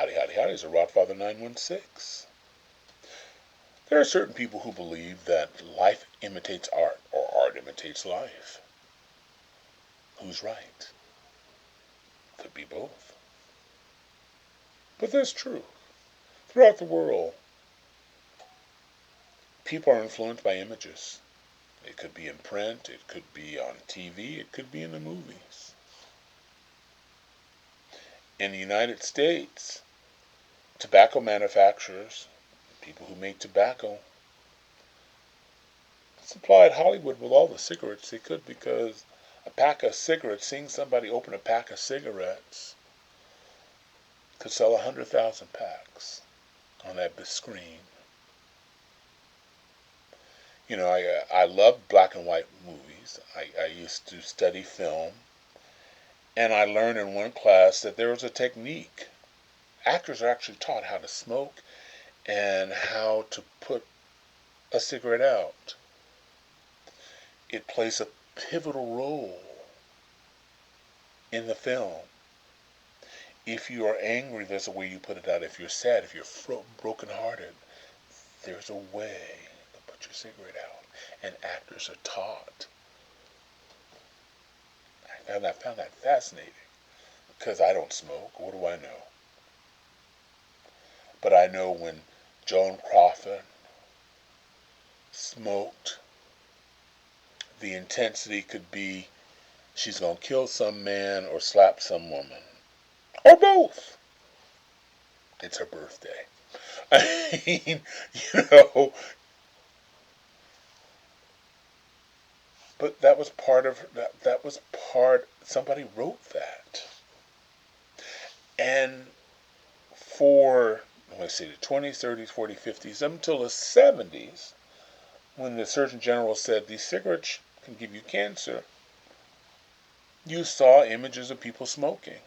Howdy, howdy, howdy. It's a Rodfather 916. There are certain people who believe that life imitates art, or art imitates life. Who's right? Could be both. But that's true. Throughout the world, people are influenced by images. It could be in print, it could be on TV, it could be in the movies. In the United States, tobacco manufacturers, people who make tobacco, supplied Hollywood with all the cigarettes they could, because a pack of cigarettes, seeing somebody open a pack of cigarettes, could sell 100,000 packs on that big screen. You know, I love black and white movies. I used to study film, and I learned in one class that there was a technique. Actors are actually taught how to smoke and how to put a cigarette out. It plays a pivotal role in the film. If you are angry, there's a way you put it out. If you're sad, if you're brokenhearted, there's a way to put your cigarette out. And actors are taught. I found that fascinating, because I don't smoke. What do I know? But I know when Joan Crawford smoked, the intensity could be she's going to kill some man or slap some woman. Or both. It's her birthday. I mean, but that was part of somebody wrote that. And for, let's see, the 20s, 30s, 40s, 50s, up until the 70s, when the Surgeon General said these cigarettes can give you cancer, you saw images of people smoking.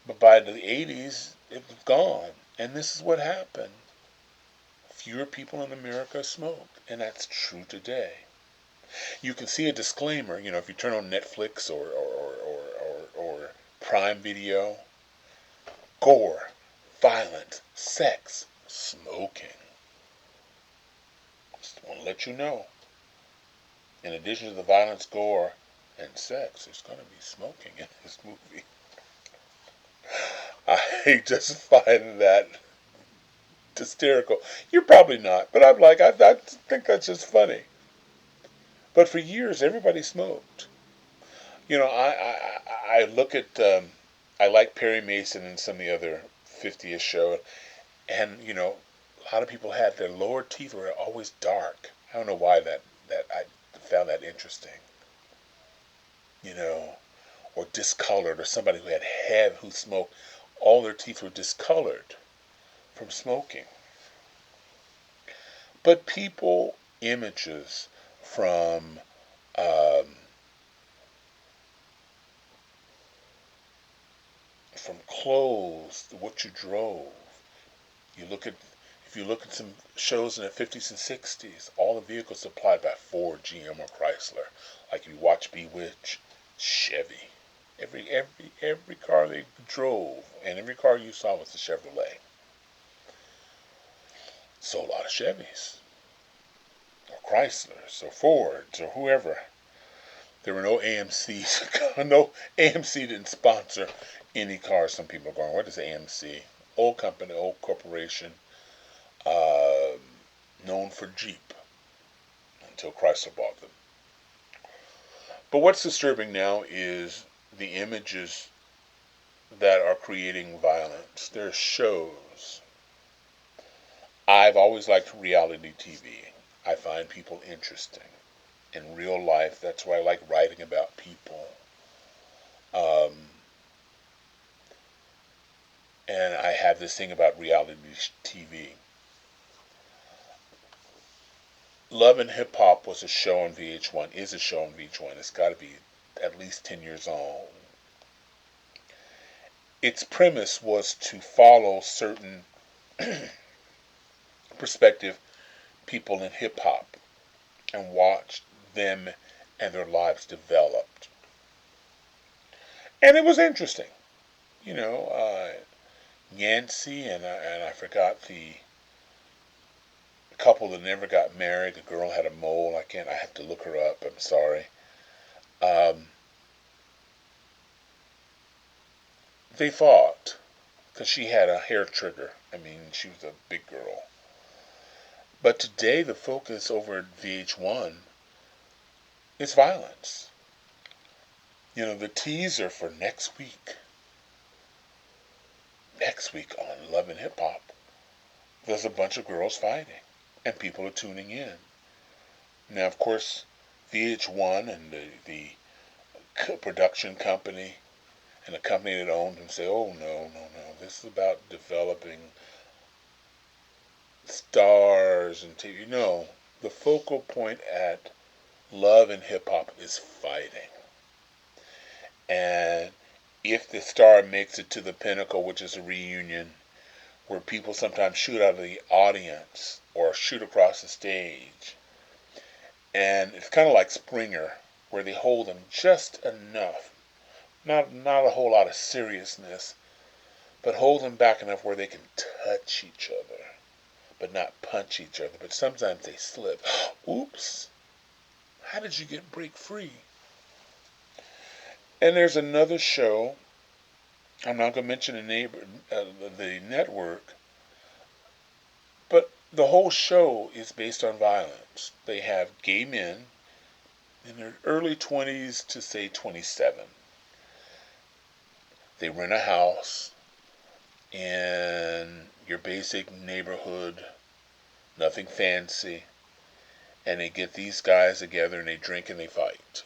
But by the 80s, it was gone. And this is what happened. Fewer people in America smoked. And that's true today. You can see a disclaimer, if you turn on Netflix or Prime Video. Gore, violence, sex, smoking. Just want to let you know. In addition to the violence, gore, and sex, there's going to be smoking in this movie. I just find that hysterical. You're probably not, but I think that's just funny. But for years, everybody smoked. I look at, I like Perry Mason and some of the other 50th show, and, a lot of people had their lower teeth were always dark. I don't know why that I found that interesting. Or discolored, or somebody who smoked, all their teeth were discolored from smoking. But people, images from clothes, what you drove. If you look at some shows in the 50s and 60s, all the vehicles supplied by Ford, GM, or Chrysler. Like if you watch Bewitched, Chevy. Every car they drove, and every car you saw was a Chevrolet. So a lot of Chevys, or Chryslers, or Fords, or whoever. There were no AMCs. No, AMC didn't sponsor any cars. Some people are going, what is AMC? Old company, old corporation, known for Jeep, until Chrysler bought them. But what's disturbing now is the images that are creating violence. There's shows. I've always liked reality TV. I find people interesting. In real life, that's why I like writing about people. And I have this thing about reality TV. Love and Hip Hop was a show on VH1, is a show on VH1. It's got to be at least 10 years old. Its premise was to follow certain perspective people in hip hop and watch them and their lives developed. And it was interesting. Yancy and I forgot the couple that never got married. The girl had a mole. I have to look her up. I'm sorry. Um, they fought because she had a hair trigger. I mean, she was a big girl. But today, the focus over at VH1 is violence. You know, the teaser for next week on Love and Hip Hop, there's a bunch of girls fighting, and people are tuning in. Now, of course, VH1 and the production company and the company that owned them say, oh, no, this is about developing stars and TV. No, the focal point at Love and Hip Hop is fighting. And if the star makes it to the pinnacle, which is a reunion, where people sometimes shoot out of the audience or shoot across the stage, and it's kind of like Springer, where they hold them just enough, not a whole lot of seriousness, but hold them back enough where they can touch each other, but not punch each other. But sometimes they slip. Oops! How did you break free? And there's another show. I'm not going to mention the network, but the whole show is based on violence. They have gay men in their early 20s to say 27. They rent a house in your basic neighborhood, nothing fancy, and they get these guys together and they drink and they fight.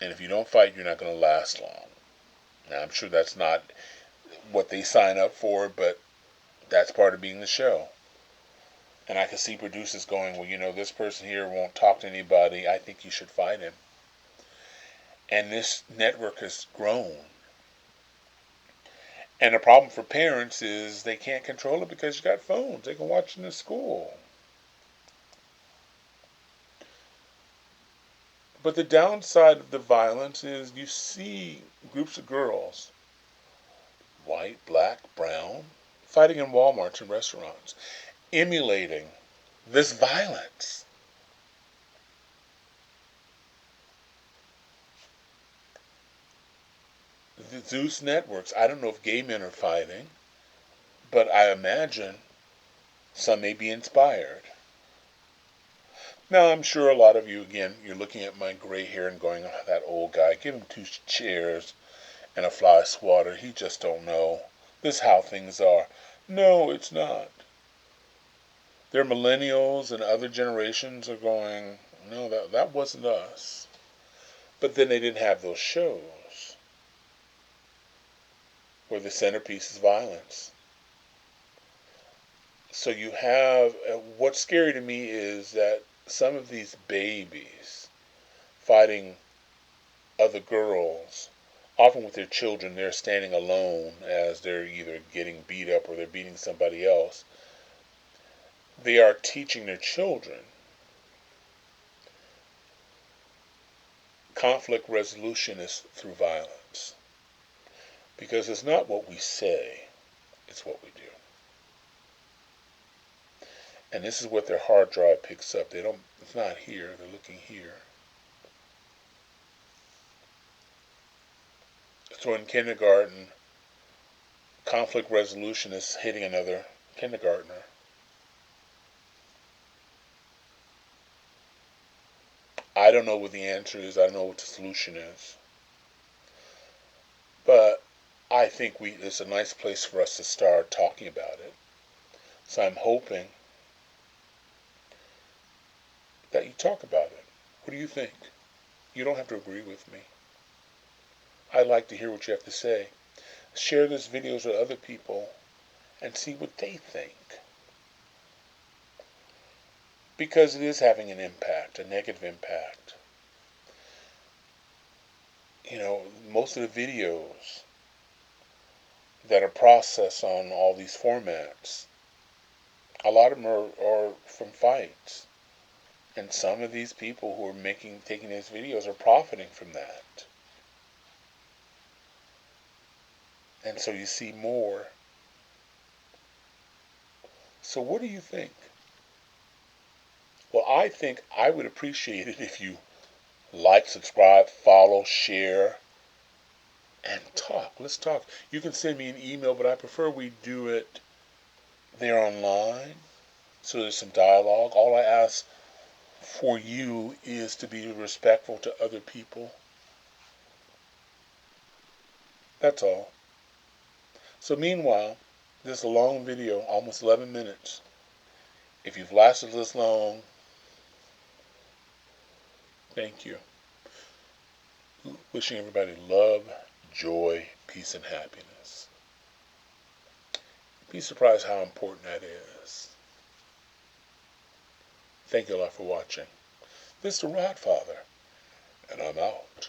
And if you don't fight, you're not going to last long. Now, I'm sure that's not what they sign up for, but that's part of being the show. And I can see producers going, well, you know, this person here won't talk to anybody. I think you should fight him. And this network has grown. And the problem for parents is they can't control it because you got phones. They can watch it in school. But the downside of the violence is you see groups of girls, white, black, brown, fighting in Walmarts and restaurants, emulating this violence. The Zeus Networks, I don't know if gay men are fighting, but I imagine some may be inspired. Now, I'm sure a lot of you, again, you're looking at my gray hair and going, oh, that old guy, give him 2 chairs and a fly swatter. He just don't know. This is how things are. No, it's not. Their millennials and other generations are going, no, that wasn't us. But then they didn't have those shows where the centerpiece is violence. So you have, what's scary to me is that some of these babies fighting other girls, often with their children, they're standing alone as they're either getting beat up or they're beating somebody else. They are teaching their children conflict resolution is through violence. Because it's not what we say, it's what we do. And this is what their hard drive picks up. It's not here, they're looking here. So in kindergarten, conflict resolution is hitting another kindergartner. I don't know what the answer is. I don't know what the solution is. But I think it's a nice place for us to start talking about it. So I'm hoping that you talk about it. What do you think? You don't have to agree with me. I'd like to hear what you have to say. Share this videos with other people and see what they think. Because it is having an impact, a negative impact. You know, most of the videos that are processed on all these formats, a lot of them are from fights. And some of these people who are taking these videos are profiting from that. And so you see more So what do you think? Well, I think I would appreciate it if you like, subscribe, follow, share, and talk. Let's talk. You can send me an email, but I prefer we do it there online so there's some dialogue. All I ask for you is to be respectful to other people. That's all. So meanwhile, this is a long video, almost 11 minutes. If you've lasted this long, thank you. Wishing everybody love, joy, peace, and happiness. Be surprised how important that is. Thank you a lot for watching. This is the Rod Father, and I'm out.